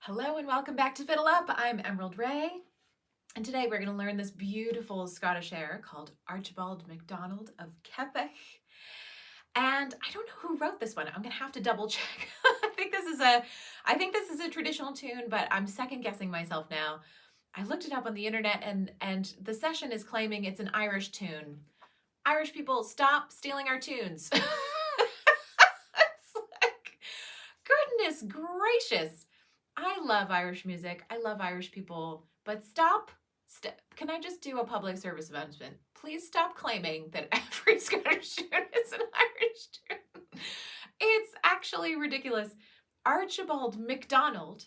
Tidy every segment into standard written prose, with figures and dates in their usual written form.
Hello and welcome back to FiddleUP. I'm Emerald Ray, and today we're going to learn this beautiful Scottish air called Archibald MacDonald of Keppoch. And I don't know who wrote this one. I'm going to have to double check. I think this is a traditional tune, but I'm second guessing myself now. I looked it up on the internet and the session is claiming it's an Irish tune. Irish people, stop stealing our tunes. It's like, goodness gracious. I love Irish music. I love Irish people, but can I just do a public service announcement? Please stop claiming that every Scottish tune is an Irish tune. It's actually ridiculous. Archibald MacDonald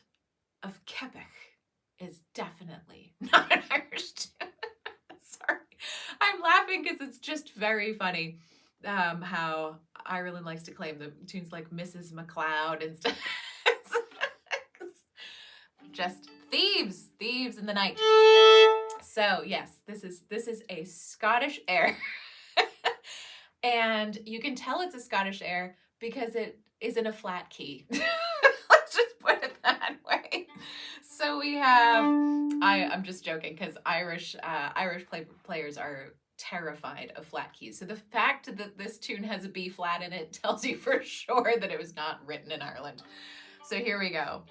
of Keppoch is definitely not an Irish tune. Sorry. I'm laughing because it's just very funny how Ireland likes to claim the tunes like Mrs. MacLeod and stuff. Just thieves in the night. So yes, this is a Scottish air. And you can tell it's a Scottish air because it is in a flat key. Let's just put it that way. So we have, I'm just joking because Irish players are terrified of flat keys. So the fact that this tune has a B flat in it tells you for sure that it was not written in Ireland. So here we go.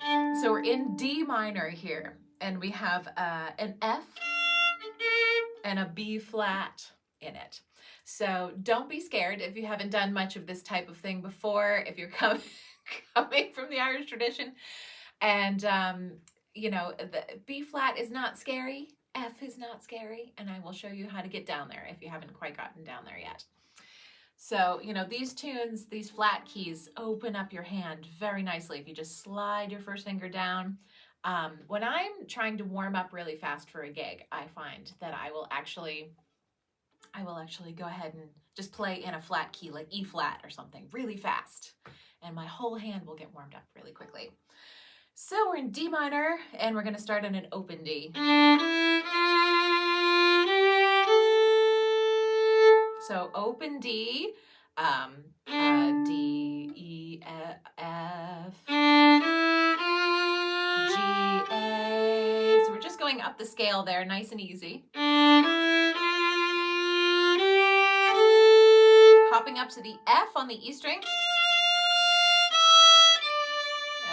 So we're in D minor here, and we have an F and a B flat in it. So don't be scared if you haven't done much of this type of thing before, if you're coming from the Irish tradition. And, the B flat is not scary, F is not scary, and I will show you how to get down there if you haven't quite gotten down there yet. So, these tunes, these flat keys open up your hand very nicely if you just slide your first finger down. When I'm trying to warm up really fast for a gig, I find that I will actually go ahead and just play in a flat key like E flat or something really fast, and my whole hand will get warmed up really quickly. So we're in D minor, and we're going to start on an open D. So open D, D, E, F, G, A. So we're just going up the scale there, nice and easy. Hopping up to the F on the E string.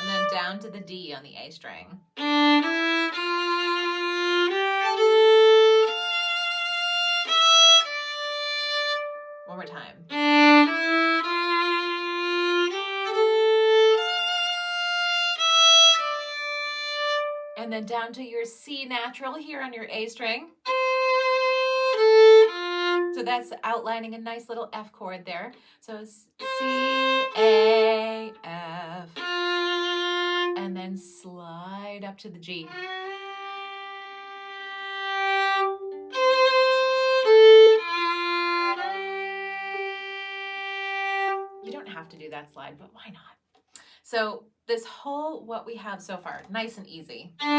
And then down to the D on the A string. One more time. And then down to your C natural here on your A string. So that's outlining a nice little F chord there. So C, A, F. And then slide up to the G. You don't have to do that slide, but why not? So this whole, what we have so far, nice and easy. Oh,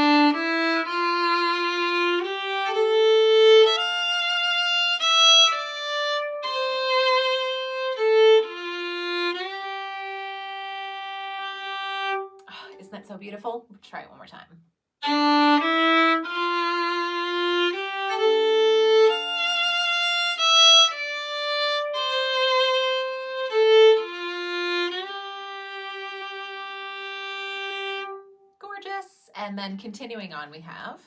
isn't that so beautiful? Let's try it one more time. And then continuing on, we have.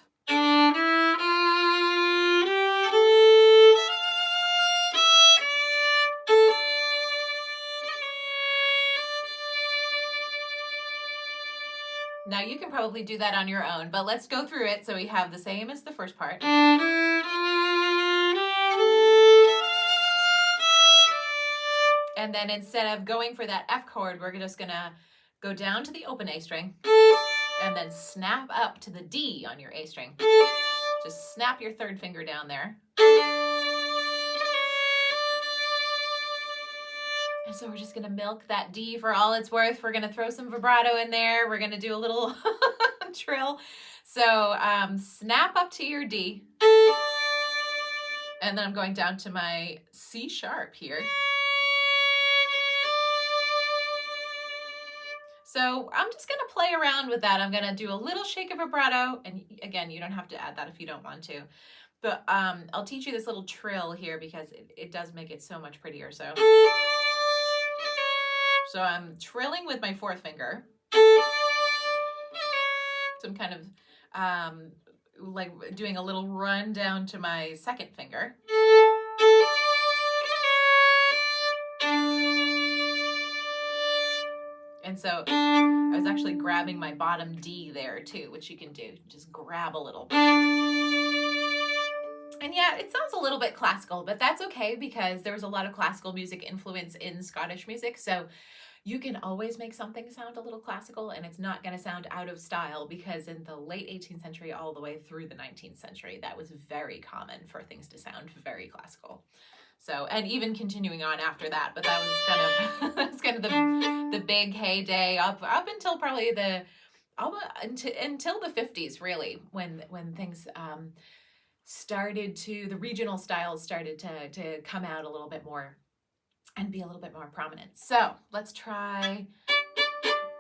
Now you can probably do that on your own, but let's go through it so we have the same as the first part. And then instead of going for that F chord, we're just gonna go down to the open A string and then snap up to the D on your A string. Just snap your third finger down there. And so we're just gonna milk that D for all it's worth. We're gonna throw some vibrato in there. We're gonna do a little trill. So snap up to your D. And then I'm going down to my C sharp here. So I'm just going to play around with that. I'm going to do a little shake of vibrato. And again, you don't have to add that if you don't want to. But I'll teach you this little trill here because it does make it so much prettier. So I'm trilling with my fourth finger. So I'm kind of like doing a little run down to my second finger. And so I was actually grabbing my bottom D there too, which you can do. Just grab a little. And yeah, it sounds a little bit classical, but that's okay because there's a lot of classical music influence in Scottish music. So you can always make something sound a little classical and it's not going to sound out of style because in the late 18th century all the way through the 19th century, that was very common for things to sound very classical. So, and even continuing on after that, but that was kind of the big heyday up until probably until the 50s, really, when things started to, the regional styles started to come out a little bit more and be a little bit more prominent. So let's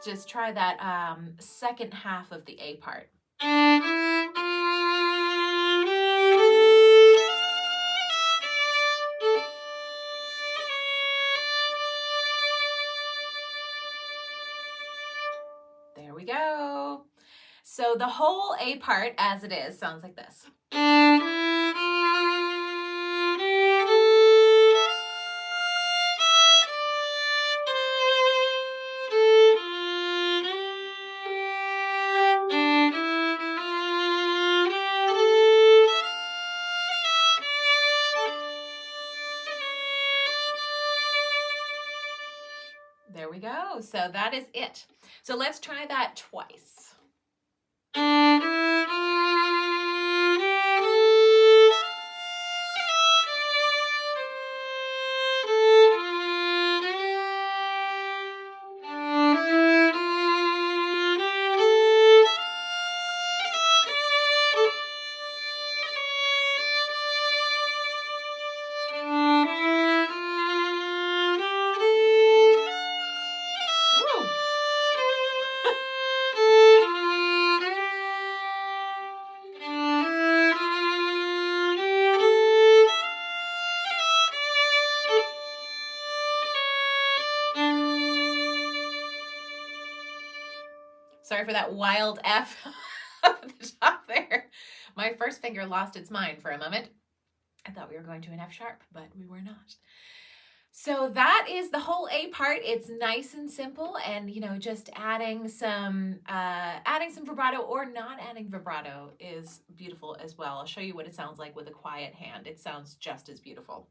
just try that second half of the A part. There we go. So the whole A part as it is sounds like this. There we go. So that is it. So let's try that twice. Sorry for that wild F up at the top there. My first finger lost its mind for a moment. I thought we were going to an F sharp, but we were not. So that is the whole A part. It's nice and simple, and just adding some vibrato or not adding vibrato is beautiful as well. I'll show you what it sounds like with a quiet hand. It sounds just as beautiful.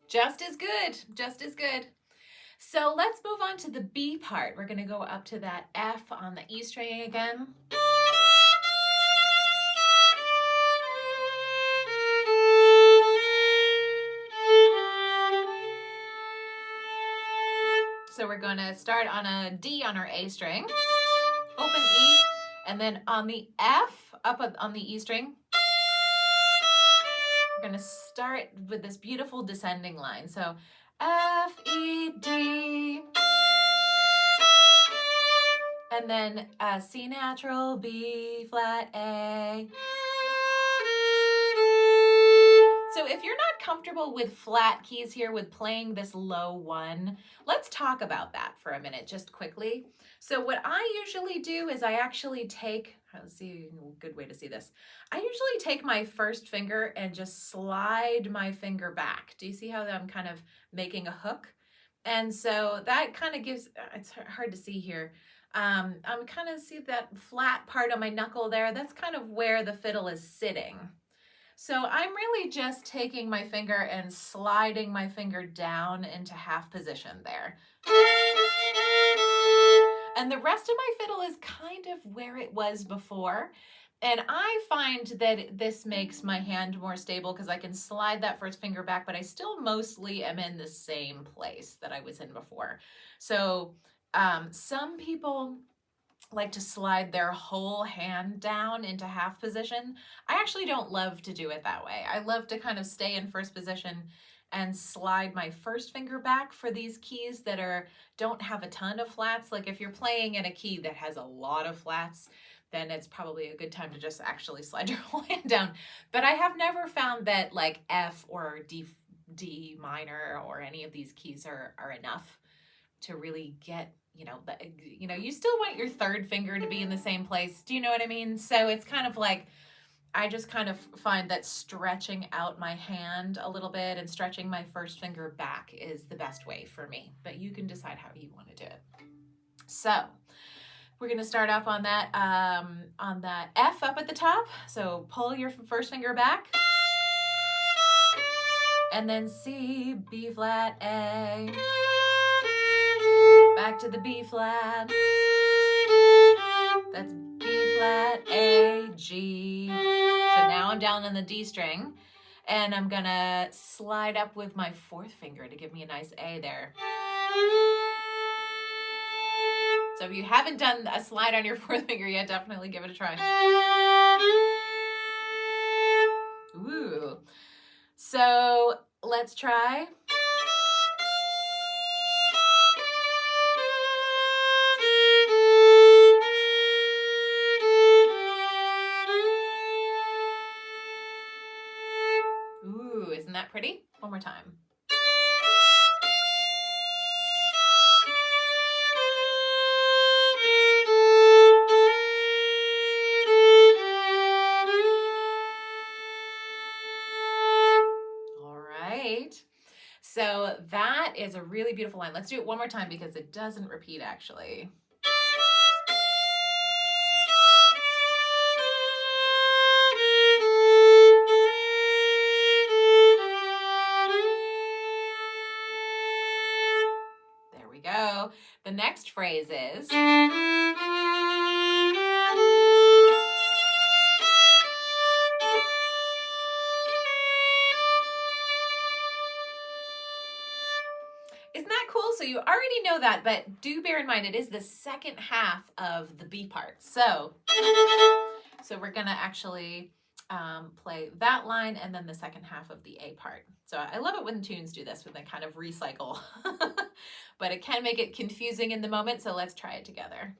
Just as good, just as good. So let's move on to the B part. We're going to go up to that F on the E string again. So we're going to start on a D on our A string, open E, and then on the F, up on the E string, we're going to start with this beautiful descending line. So F, E, D, and then C natural, B flat, A. So if you're not comfortable with flat keys here, with playing this low one, let's talk about that for a minute, just quickly. So what I usually do is I actually take, let's see, a good way to see this. I usually take my first finger and just slide my finger back. Do you see how I'm kind of making a hook? And so that kind of gives, it's hard to see here. I'm kind of see that flat part on my knuckle there. That's kind of where the fiddle is sitting. So I'm really just taking my finger and sliding my finger down into half position there. And the rest of my fiddle is kind of where it was before. And I find that this makes my hand more stable because I can slide that first finger back, but I still mostly am in the same place that I was in before. So some people like to slide their whole hand down into half position. I actually don't love to do it that way. I love to kind of stay in first position and slide my first finger back for these keys that don't have a ton of flats. Like if you're playing in a key that has a lot of flats, then it's probably a good time to just actually slide your whole hand down. But I have never found that like F or D minor or any of these keys are enough to really get, you still want your third finger to be in the same place. Do you know what I mean? So it's kind of like, I just kind of find that stretching out my hand a little bit and stretching my first finger back is the best way for me, but you can decide how you want to do it. So we're going to start off on that F up at the top. So pull your first finger back. And then C, B flat, A. Back to the B flat. That's B flat, A, G. So now I'm down on the D string. And I'm going to slide up with my fourth finger to give me a nice A there. So if you haven't done a slide on your fourth finger yet, definitely give it a try. Ooh. So let's try. Ooh, isn't that pretty? One more time. So that is a really beautiful line. Let's do it one more time because it doesn't repeat actually. There we go. The next phrase is... Isn't that cool? So you already know that, but do bear in mind it is the second half of the B part. So we're gonna actually play that line and then the second half of the A part. So I love it when tunes do this, when they kind of recycle, but it can make it confusing in the moment. So let's try it together.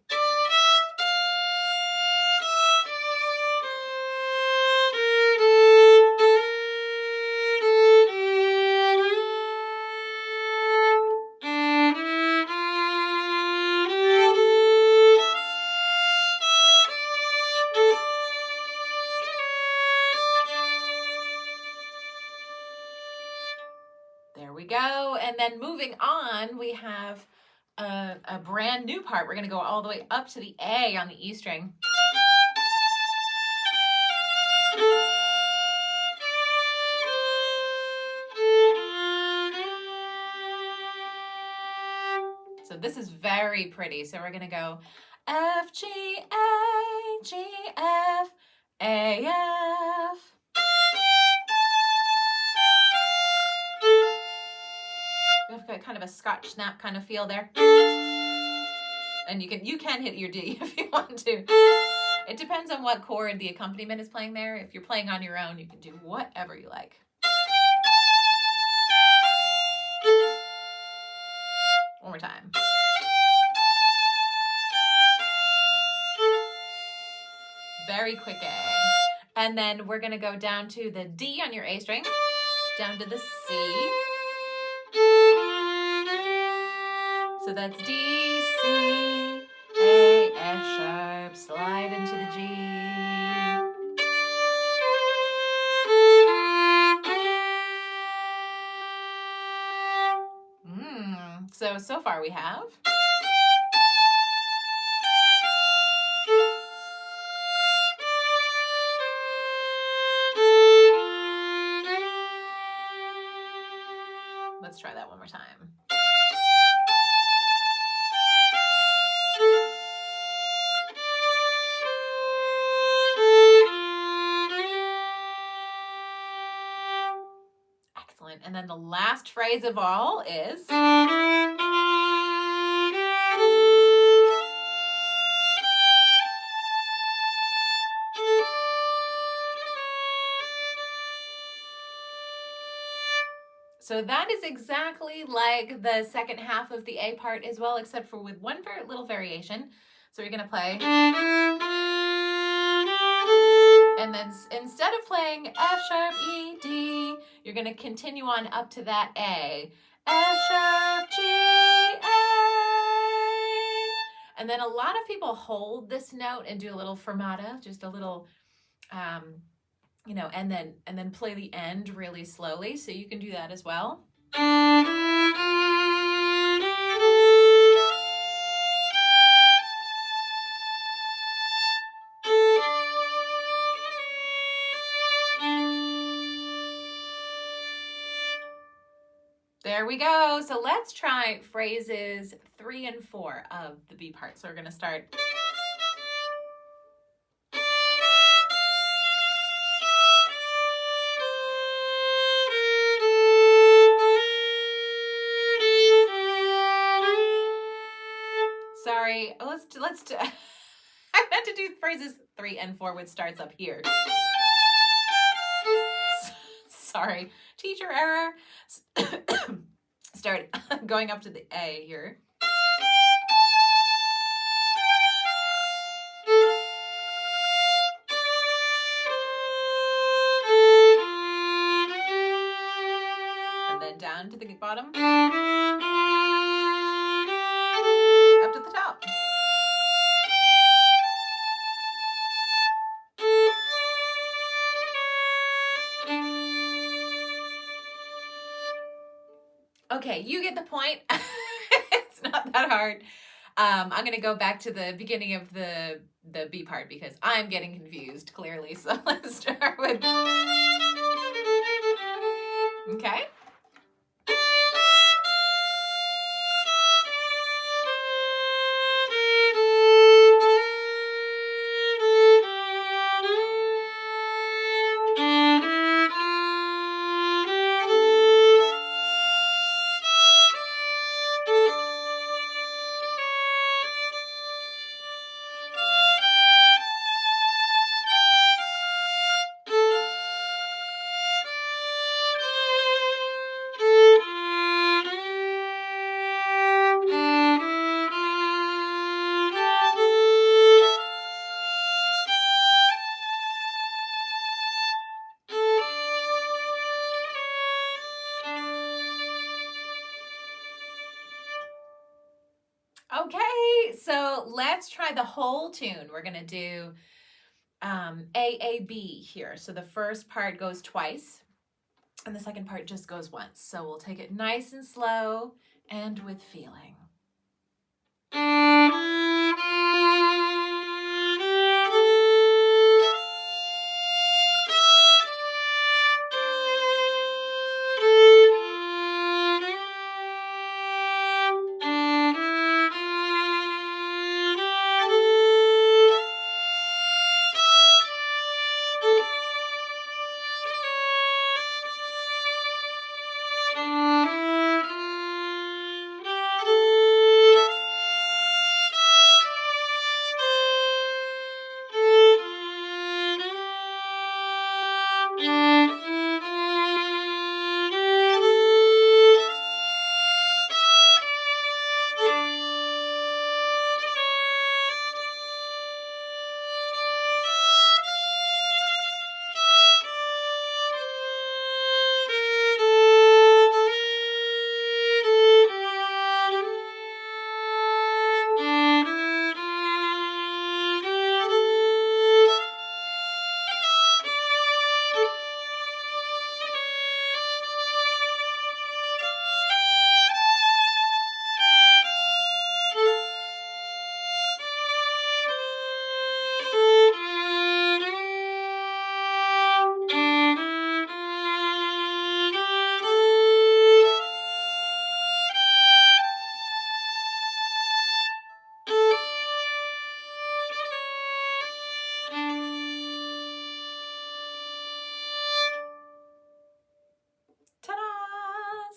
There we go. And then moving on, we have a brand new part. We're going to go all the way up to the A on the E string. So this is very pretty. So we're going to go F, G, A, G, F, A, F. We've got kind of a Scotch snap kind of feel there. And you can hit your D if you want to. It depends on what chord the accompaniment is playing there. If you're playing on your own, you can do whatever you like. One more time. Very quick A. And then we're going to go down to the D on your A string, down to the C. So that's D, C, A, F sharp, slide into the G. So far we have... Let's try that one more time. And then the last phrase of all is... So that is exactly like the second half of the A part as well, except for with one little variation. So you're going to play... And then instead of playing F sharp, E, D, you're going to continue on up to that A. F sharp, G, A. And then a lot of people hold this note and do a little fermata, just a little, you know, and then play the end really slowly. So you can do that as well. There we go. So let's try phrases 3 and 4 of the B part. So we're going to start. Sorry, let's do, I meant to do phrases 3 and 4, which starts up here. Sorry, teacher error. Start going up to the A here. And then down to the bottom. Up to the top. Okay, you get the point. It's not that hard. I'm going to go back to the beginning of the B part because I'm getting confused, clearly. So let's start with... Okay. Okay, so let's try the whole tune. We're going to do AAB here. So the first part goes twice, and the second part just goes once. So we'll take it nice and slow and with feeling.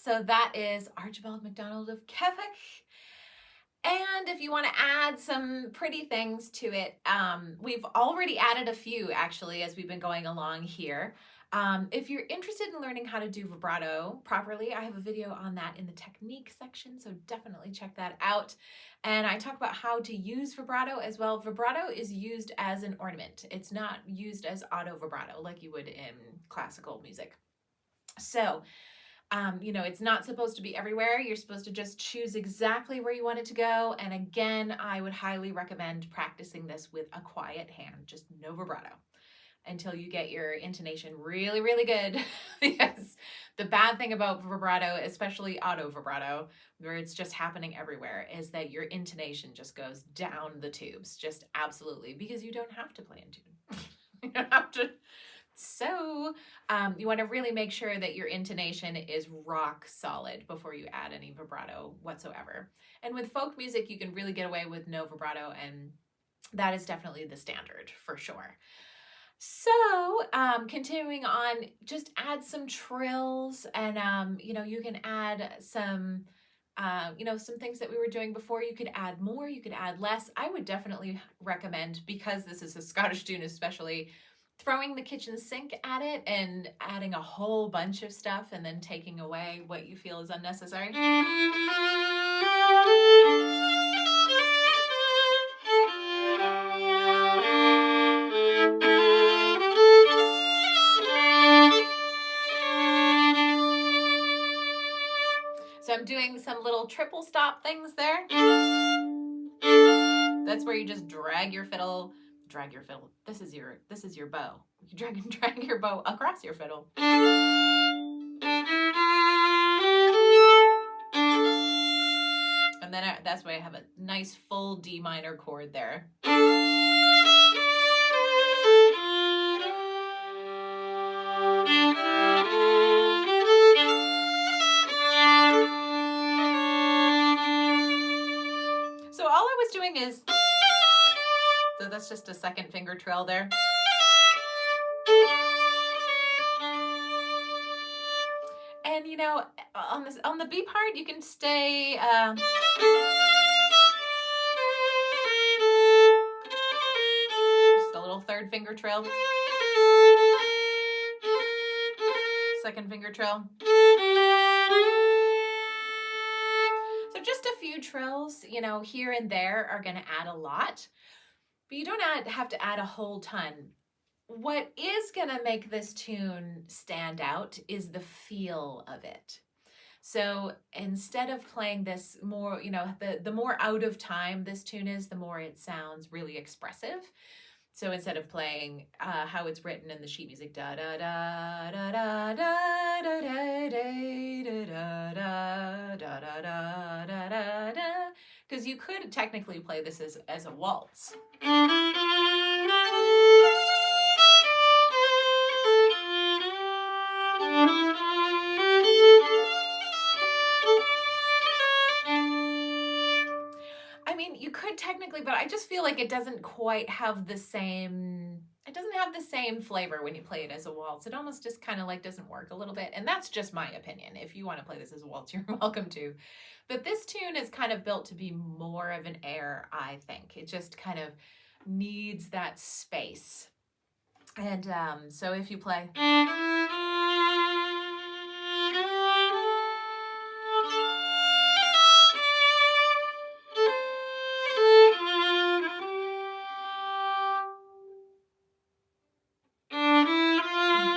So that is Archibald MacDonald of Keppoch. And if you want to add some pretty things to it, we've already added a few actually as we've been going along here. If you're interested in learning how to do vibrato properly, I have a video on that in the technique section, so definitely check that out. And I talk about how to use vibrato as well. Vibrato is used as an ornament. It's not used as auto vibrato like you would in classical music. So, you know, it's not supposed to be everywhere. You're supposed to just choose exactly where you want it to go. And again, I would highly recommend practicing this with a quiet hand, just no vibrato, until you get your intonation really, really good. Because the bad thing about vibrato, especially auto vibrato, where it's just happening everywhere, is that your intonation just goes down the tubes, just absolutely, because you don't have to play in tune. You don't have to. So you want to really make sure that your intonation is rock solid before you add any vibrato whatsoever. And with folk music, you can really get away with no vibrato, and that is definitely the standard for sure. So continuing on, just add some trills, and you know, you can add some you know, some things that we were doing before. You could add more, you could add less. I would definitely recommend, because this is a Scottish tune especially, throwing the kitchen sink at it and adding a whole bunch of stuff and then taking away what you feel is unnecessary. So I'm doing some little triple stop things there. That's where you just drag your fiddle. This is your bow. You drag your bow across your fiddle. And then that's why I have a nice full D minor chord there. So all I was doing is, so that's just a second finger trill there. And you know, on the B part, you can stay. Just a little third finger trill. Second finger trill. So just a few trills, you know, here and there are going to add a lot, but you don't have to add a whole ton. What is going to make this tune stand out is the feel of it. So instead of playing this more, you know, the more out of time this tune is, the more it sounds really expressive. So instead of playing how it's written in the sheet music, da da da da da da da da da da da da da da da, because you could technically play this as a waltz. I mean, you could technically, but I just feel like it doesn't quite have the same, it doesn't have the same flavor when you play it as a waltz. It almost just kind of like doesn't work a little bit. And that's just my opinion. If you want to play this as a waltz, you're welcome to. But this tune is kind of built to be more of an air, I think. It just kind of needs that space. And so if you play...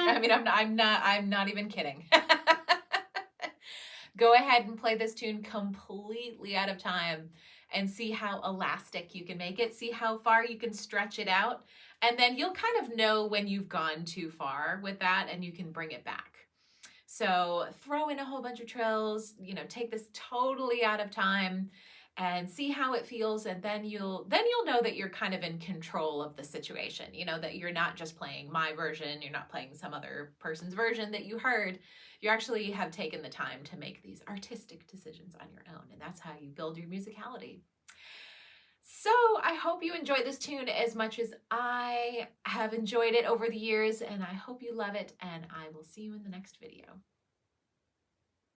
I mean, I'm not even kidding. Go ahead and play this tune completely out of time and see how elastic you can make it. See how far you can stretch it out. And then you'll kind of know when you've gone too far with that and you can bring it back. So throw in a whole bunch of trills, you know, take this totally out of time and see how it feels, and then you'll know that you're kind of in control of the situation. You know, that you're not just playing my version, you're not playing some other person's version that you heard. You actually have taken the time to make these artistic decisions on your own, and that's how you build your musicality. So I hope you enjoyed this tune as much as I have enjoyed it over the years, and I hope you love it, and I will see you in the next video.